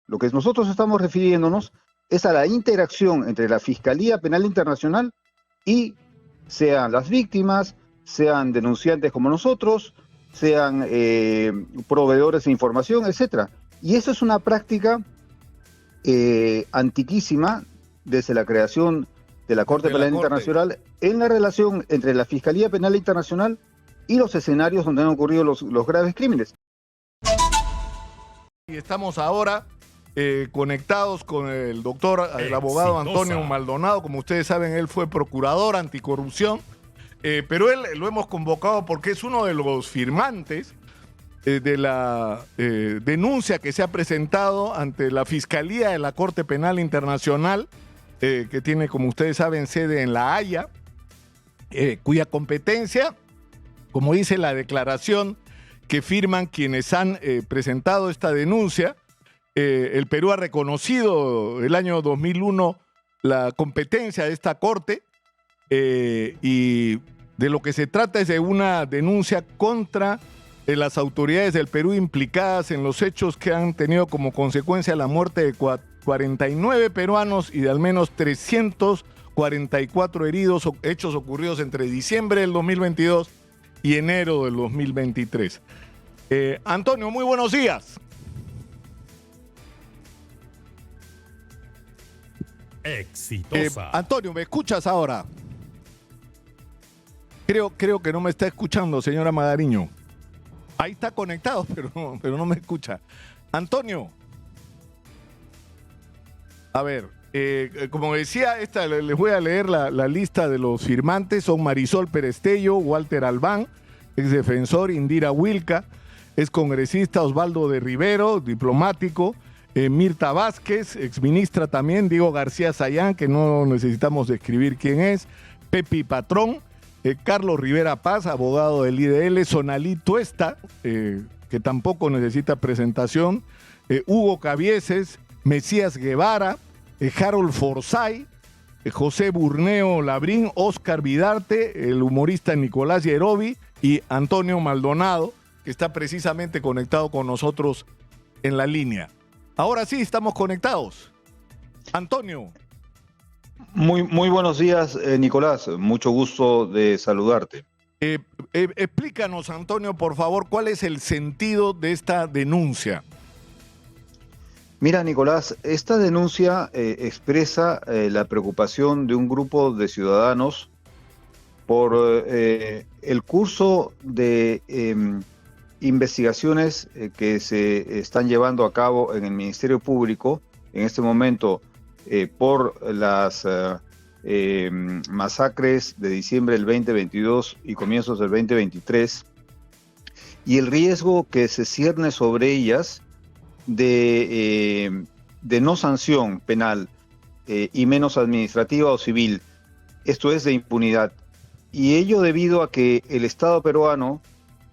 Lo que nosotros estamos refiriéndonos es a la interacción entre la Fiscalía Penal Internacional y sean las víctimas, sean denunciantes como nosotros, sean proveedores de información, etcétera. Y eso es una práctica antiquísima desde la creación de la Corte Penal Internacional en la relación entre la Fiscalía Penal Internacional y los escenarios donde han ocurrido los graves crímenes. Y estamos ahora conectados con el doctor, el abogado Antonio Maldonado. Como ustedes saben, él fue procurador anticorrupción, pero él lo hemos convocado porque es uno de los firmantes de la denuncia que se ha presentado ante la Fiscalía de la Corte Penal Internacional, que tiene, como ustedes saben, sede en La Haya, cuya competencia, como dice la declaración que firman quienes han presentado esta denuncia, el Perú ha reconocido el año 2001 la competencia de esta corte, y de lo que se trata es de una denuncia contra las autoridades del Perú implicadas en los hechos que han tenido como consecuencia la muerte de 49 peruanos y de al menos 344 heridos, hechos ocurridos entre diciembre del 2022 y enero del 2023. Antonio, muy buenos días. Exitosa. Antonio, ¿me escuchas ahora? Creo que no me está escuchando, señora Magariño. Ahí está conectado, pero no me escucha. Antonio. A ver, como decía, les voy a leer la lista de los firmantes. Son Marisol Perestello, Walter Albán, exdefensor, Indira Wilca, excongresista Osvaldo de Rivero, diplomático, Mirta Vázquez, exministra también, Diego García Sayán, que no necesitamos describir quién es, Pepi Patrón, Carlos Rivera Paz, abogado del IDL, Sonalí Tuesta, que tampoco necesita presentación, Hugo Cabieses, Mesías Guevara, Harold Forsyth, José Burneo Labrín, Oscar Vidarte, el humorista Nicolás Yerovi y Antonio Maldonado, que está precisamente conectado con nosotros en la línea. Ahora sí, estamos conectados. Antonio. Muy buenos días, Nicolás. Mucho gusto de saludarte. Explícanos, Antonio, por favor, ¿cuál es el sentido de esta denuncia? Mira, Nicolás, esta denuncia expresa la preocupación de un grupo de ciudadanos por el curso de investigaciones que se están llevando a cabo en el Ministerio Público en este momento por las masacres de diciembre del 2022 y comienzos del 2023, y el riesgo que se cierne sobre ellas de no sanción penal y menos administrativa o civil, esto es de impunidad. Y ello debido a que el Estado peruano,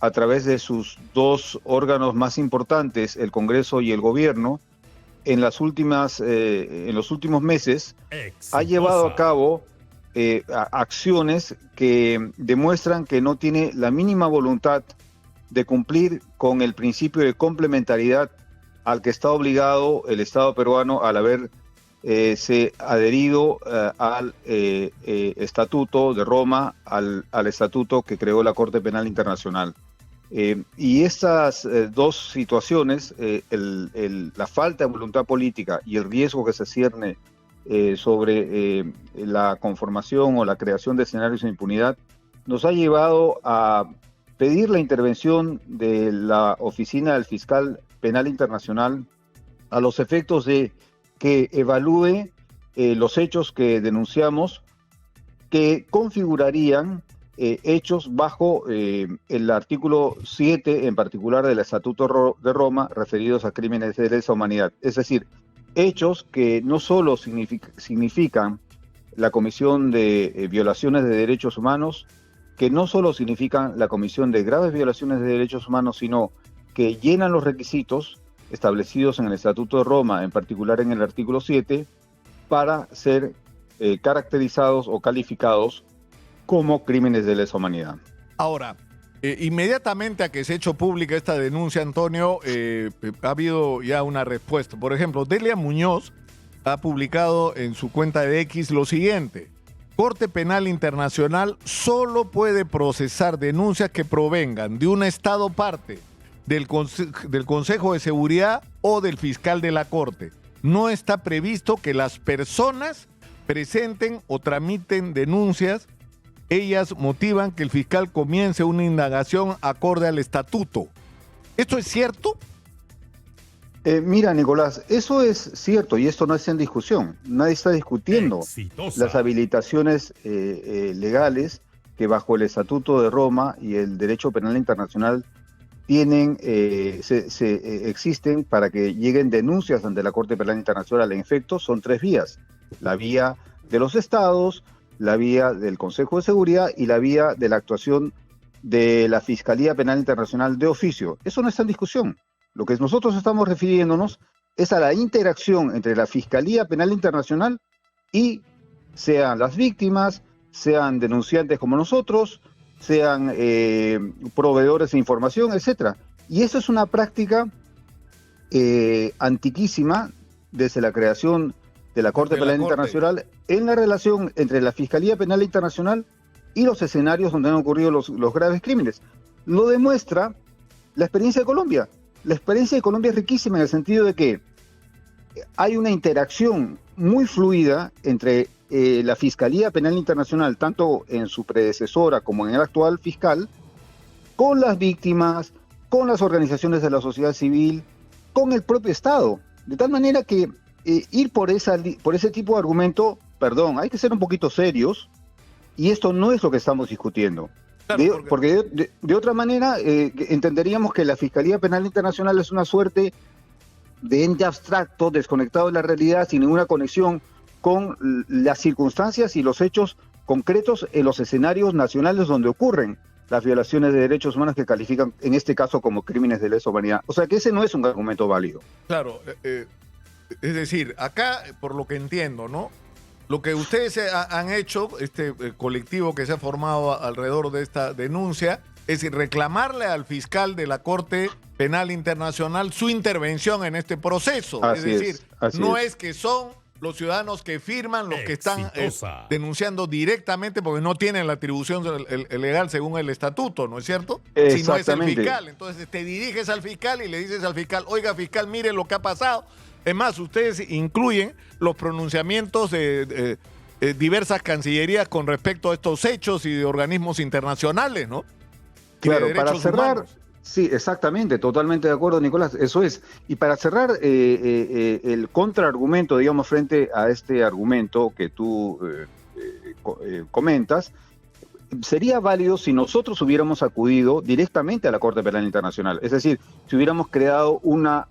a través de sus dos órganos más importantes, el Congreso y el Gobierno, en los últimos meses ha llevado a cabo acciones que demuestran que no tiene la mínima voluntad de cumplir con el principio de complementariedad al que está obligado el Estado peruano al haber se adherido al Estatuto de Roma, al Estatuto que creó la Corte Penal Internacional. Y estas dos situaciones, la falta de voluntad política y el riesgo que se cierne sobre la conformación o la creación de escenarios de impunidad, nos ha llevado a pedir la intervención de la Oficina del Fiscal Penal Internacional a los efectos de que evalúe los hechos que denunciamos, que configurarían hechos bajo el artículo 7 en particular del Estatuto de Roma referidos a crímenes de lesa humanidad. Es decir, hechos que no solo significan la comisión de violaciones de derechos humanos, que no solo significan la comisión de graves violaciones de derechos humanos, sino que llenan los requisitos establecidos en el Estatuto de Roma, en particular en el artículo 7, para ser caracterizados o calificados como crímenes de lesa humanidad. Ahora, Inmediatamente a que se ha hecho pública esta denuncia, Antonio, ha habido ya una respuesta. Por ejemplo, Delia Muñoz ha publicado en su cuenta de X lo siguiente: Corte Penal Internacional solo puede procesar denuncias que provengan de un Estado parte, del Consejo de Seguridad o del fiscal de la Corte. No está previsto que las personas presenten o tramiten denuncias. Ellas motivan que el fiscal comience una indagación acorde al estatuto. ¿Esto es cierto? Mira, Nicolás, eso es cierto y esto no está en discusión. Nadie está discutiendo las habilitaciones legales que bajo el Estatuto de Roma y el Derecho Penal Internacional tienen, existen para que lleguen denuncias ante la Corte Penal Internacional. En efecto, son tres vías: la vía de los estados, la vía del Consejo de Seguridad y la vía de la actuación de la Fiscalía Penal Internacional de oficio. Eso no está en discusión. Lo que nosotros estamos refiriéndonos es a la interacción entre la Fiscalía Penal Internacional y sean las víctimas, sean denunciantes como nosotros, sean proveedores de información, etcétera. Y eso es una práctica antiquísima desde la creación de la Corte Penal Internacional en la relación entre la Fiscalía Penal Internacional y los escenarios donde han ocurrido los graves crímenes. Lo demuestra la experiencia de Colombia. La experiencia de Colombia es riquísima en el sentido de que hay una interacción muy fluida entre la Fiscalía Penal Internacional, tanto en su predecesora como en el actual fiscal, con las víctimas, con las organizaciones de la sociedad civil, con el propio Estado. De tal manera que ir por ese tipo de argumento, perdón, hay que ser un poquito serios, y esto no es lo que estamos discutiendo. Claro, porque de otra manera entenderíamos que la Fiscalía Penal Internacional es una suerte de ente abstracto, desconectado de la realidad, sin ninguna conexión con las circunstancias y los hechos concretos en los escenarios nacionales donde ocurren las violaciones de derechos humanos que califican en este caso como crímenes de lesa humanidad. O sea que ese no es un argumento válido. Claro, es decir, acá, por lo que entiendo, ¿no? Lo que ustedes han hecho, este colectivo que se ha formado alrededor de esta denuncia, es reclamarle al fiscal de la Corte Penal Internacional su intervención en este proceso. Así es decir, no es. Es que son los ciudadanos que firman los que están denunciando directamente porque no tienen la atribución legal según el estatuto, ¿no es cierto? Si no es el fiscal. Entonces te diriges al fiscal y le dices al fiscal: oiga, fiscal, mire lo que ha pasado. Es más, ustedes incluyen los pronunciamientos de diversas cancillerías con respecto a estos hechos y de organismos internacionales, ¿no? Claro, para cerrar, humanos. Sí, exactamente, totalmente de acuerdo, Nicolás, eso es. Y para cerrar el contraargumento, digamos, frente a este argumento que tú comentas, sería válido si nosotros hubiéramos acudido directamente a la Corte Penal Internacional. Es decir, si hubiéramos creado una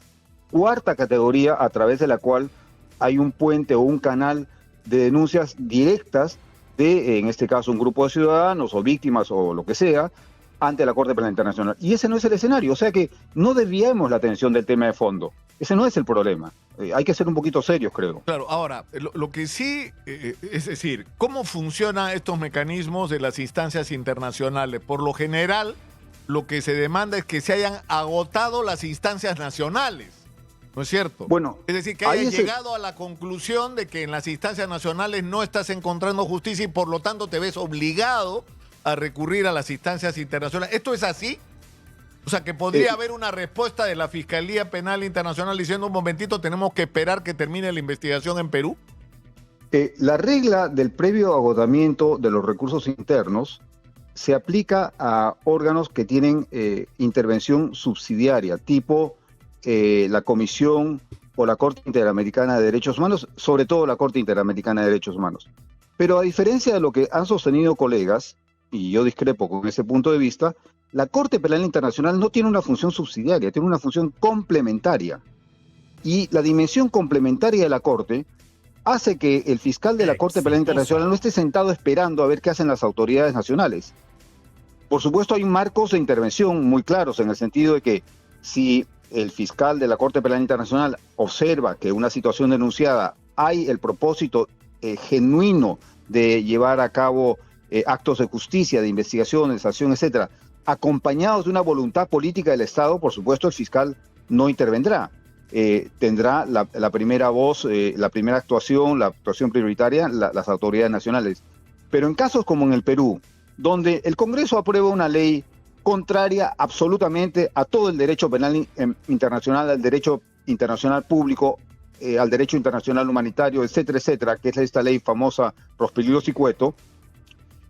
cuarta categoría a través de la cual hay un puente o un canal de denuncias directas de, en este caso, un grupo de ciudadanos o víctimas o lo que sea, ante la Corte Penal Internacional. Y ese no es el escenario, o sea que no desviemos la atención del tema de fondo. Ese no es el problema. Hay que ser un poquito serios, creo. Claro, ahora, lo que sí, es decir, ¿cómo funcionan estos mecanismos de las instancias internacionales? Por lo general, lo que se demanda es que se hayan agotado las instancias nacionales. ¿No es cierto? Bueno, es decir, que hayas llegado a la conclusión de que en las instancias nacionales no estás encontrando justicia y por lo tanto te ves obligado a recurrir a las instancias internacionales. ¿Esto es así? O sea, que podría haber una respuesta de la Fiscalía Penal Internacional diciendo: un momentito, tenemos que esperar que termine la investigación en Perú. La regla del previo agotamiento de los recursos internos se aplica a órganos que tienen intervención subsidiaria, tipo la Comisión o la Corte Interamericana de Derechos Humanos, sobre todo la Corte Interamericana de Derechos Humanos. Pero a diferencia de lo que han sostenido colegas, y yo discrepo con ese punto de vista, la Corte Penal Internacional no tiene una función subsidiaria, tiene una función complementaria. Y la dimensión complementaria de la Corte hace que el fiscal de la Corte Penal Internacional no esté sentado esperando a ver qué hacen las autoridades nacionales. Por supuesto, hay marcos de intervención muy claros en el sentido de que si el fiscal de la Corte Penal Internacional observa que una situación denunciada hay el propósito genuino de llevar a cabo actos de justicia, de investigación, de sanción, etcétera, acompañados de una voluntad política del Estado, por supuesto el fiscal no intervendrá. Tendrá la primera voz, la primera actuación, la actuación prioritaria, las autoridades nacionales. Pero en casos como en el Perú, donde el Congreso aprueba una ley contraria absolutamente a todo el derecho penal internacional, al derecho internacional público, al derecho internacional humanitario, etcétera, etcétera, que es esta ley famosa Prosperidad y Cueto,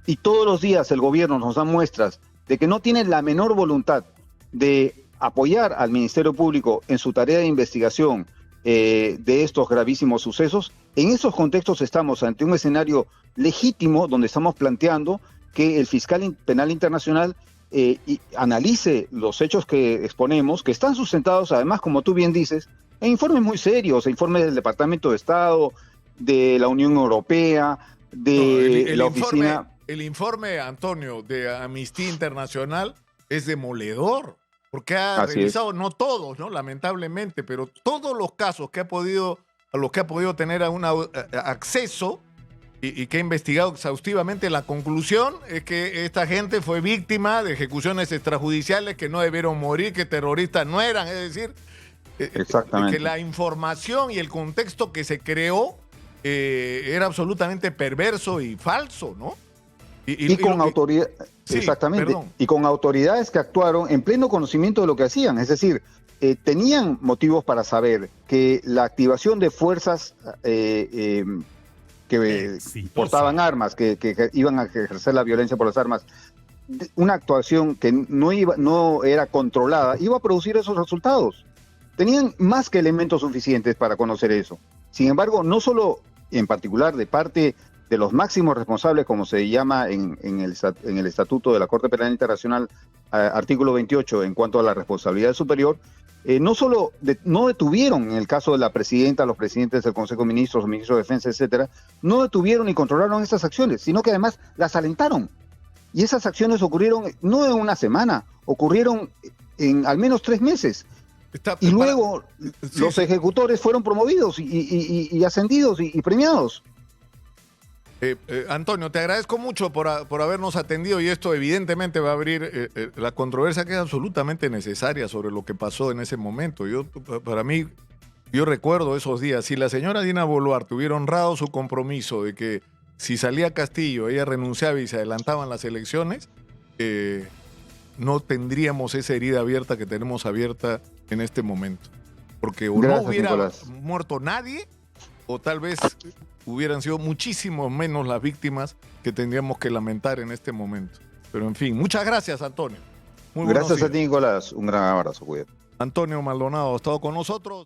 y todos los días el gobierno nos da muestras de que no tiene la menor voluntad de apoyar al Ministerio Público en su tarea de investigación de estos gravísimos sucesos. En esos contextos estamos ante un escenario legítimo donde estamos planteando que el fiscal penal internacional analice los hechos que exponemos, que están sustentados además, como tú bien dices, en informes muy serios, informes del Departamento de Estado, de la Unión Europea, de la oficina... El informe, Antonio, de Amnistía Internacional es demoledor, porque ha revisado, no todos, ¿no? Lamentablemente, pero todos los casos a los que ha podido tener acceso y que ha investigado exhaustivamente. La conclusión es que esta gente fue víctima de ejecuciones extrajudiciales, que no debieron morir, que terroristas no eran, es decir, exactamente, que la información y el contexto que se creó era absolutamente perverso y falso, ¿no? Y con autoridad, sí, exactamente, perdón. Y con autoridades que actuaron en pleno conocimiento de lo que hacían, es decir, tenían motivos para saber que la activación de fuerzas que portaban armas, que iban a ejercer la violencia por las armas, una actuación que no era controlada, iba a producir esos resultados. Tenían más que elementos suficientes para conocer eso. Sin embargo, no solo en particular de parte de los máximos responsables, como se llama en el Estatuto de la Corte Penal Internacional, artículo 28, en cuanto a la responsabilidad superior, no solo no detuvieron, en el caso de la presidenta, los presidentes del Consejo de Ministros, los ministros de Defensa, etcétera, no detuvieron ni controlaron estas acciones, sino que además las alentaron. Y esas acciones ocurrieron no en una semana, ocurrieron en al menos 3 meses. Y luego los ejecutores fueron promovidos y ascendidos y premiados. Antonio, te agradezco mucho por habernos atendido, y esto evidentemente va a abrir la controversia que es absolutamente necesaria sobre lo que pasó en ese momento. Para mí, yo recuerdo esos días. Si la señora Dina Boluarte hubiera honrado su compromiso de que si salía Castillo ella renunciaba y se adelantaban las elecciones, no tendríamos esa herida abierta que tenemos abierta en este momento. Porque o no hubiera muerto nadie, o tal vez hubieran sido muchísimo menos las víctimas que tendríamos que lamentar en este momento. Pero en fin, muchas gracias, Antonio. Gracias a ti, Nicolás. Un gran abrazo, cuídate. Antonio Maldonado ha estado con nosotros.